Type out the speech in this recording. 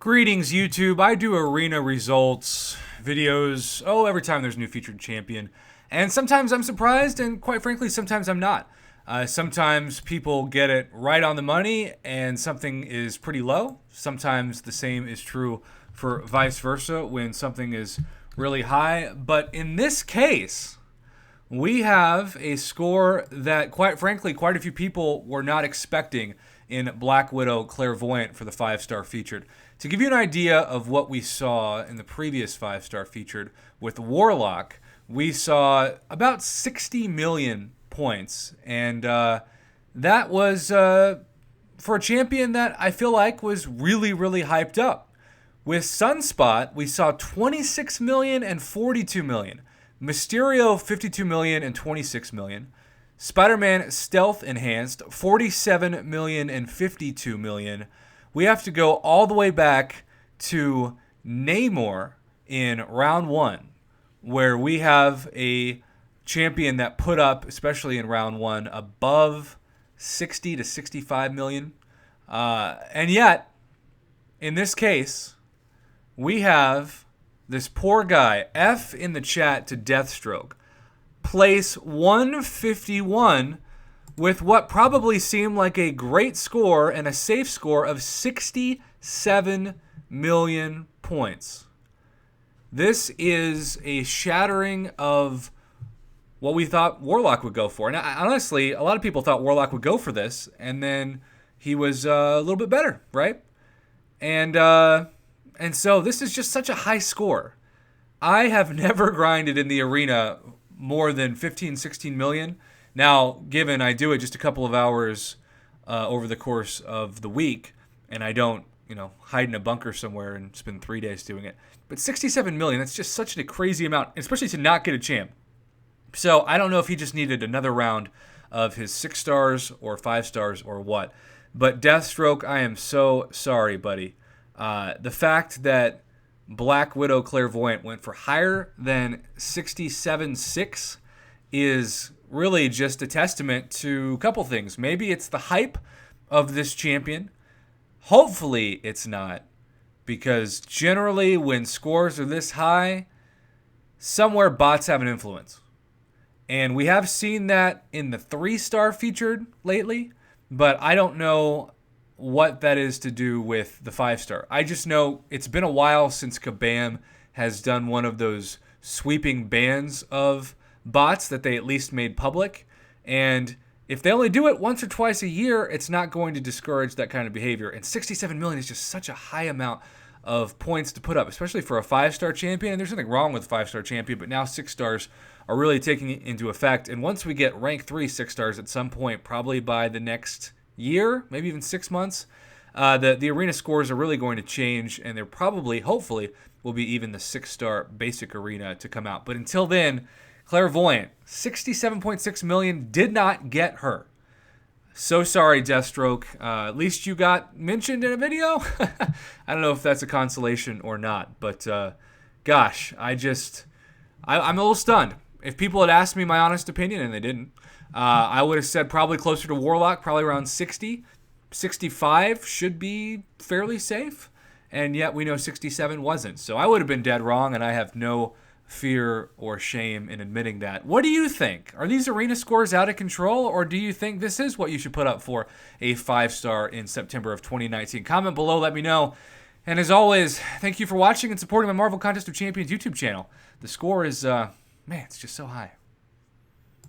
Greetings, YouTube. I do arena results videos, every time there's a new featured champion. And sometimes I'm surprised, and quite frankly, sometimes I'm not. Sometimes people get it right on the money, and something is pretty low. Sometimes the same is true for vice versa when something is really high. But in this case, we have a score that, quite frankly, quite a few people were not expecting in Black Widow Clairvoyant for the 5-star featured. To give you an idea of what we saw in the previous 5-star featured with Warlock, we saw about 60 million points. And that was for a champion that I feel like was really, really hyped up. With Sunspot, we saw 26 million and 42 million. Mysterio, 52 million and 26 million. Spider-Man Stealth Enhanced, 47 million and 52 million. We have to go all the way back to Namor in round 1, where we have a champion that put up, especially in round 1, above 60 to 65 million. And yet, in this case, we have this poor guy, F in the chat to Deathstroke, place 151 with what probably seemed like a great score and a safe score of 67 million points. This is a shattering of what we thought Warlock would go for. And honestly, a lot of people thought Warlock would go for this, and then he was a little bit better, right? And so this is just such a high score. I have never grinded in the arena more than 15, 16 million. Now, given I do it just a couple of hours over the course of the week, and I don't, hide in a bunker somewhere and spend 3 days doing it. But 67 million, that's just such a crazy amount, especially to not get a champ. So I don't know if he just needed another round of his 6 stars or 5 stars or what. But Deathstroke, I am so sorry, buddy. The fact that Black Widow Clairvoyant went for higher than 67.6 is really just a testament to a couple things. Maybe it's the hype of this champion. Hopefully it's not, because generally when scores are this high, somewhere bots have an influence. And we have seen that in the 3-star featured lately, but I don't know what that is to do with the 5-star. I just know it's been a while since Kabam has done one of those sweeping bans of bots that they at least made public. And if they only do it once or twice a year, it's not going to discourage that kind of behavior. And 67 million is just such a high amount of points to put up, especially for a 5-star champion. And there's nothing wrong with a 5-star champion, but now 6 stars are really taking it into effect. And once we get rank 3 6 stars at some point, probably by the next year, maybe even 6 months, the arena scores are really going to change, and they're probably, hopefully, will be even the 6-star basic arena to come out. But until then, Clairvoyant, 67.6 million, did not get her. So sorry, Deathstroke. At least you got mentioned in a video. I don't know if that's a consolation or not, but gosh, I'm a little stunned. If people had asked me my honest opinion, and they didn't, I would have said probably closer to Warlock, probably around 60. 65 should be fairly safe, and yet we know 67 wasn't. So I would have been dead wrong, and I have no fear or shame in admitting that. What do you think? Are these arena scores out of control, or do you think this is what you should put up for a 5-star in September of 2019? Comment below, let me know. And as always, thank you for watching and supporting my Marvel Contest of Champions YouTube channel. The score is, man, it's just so high.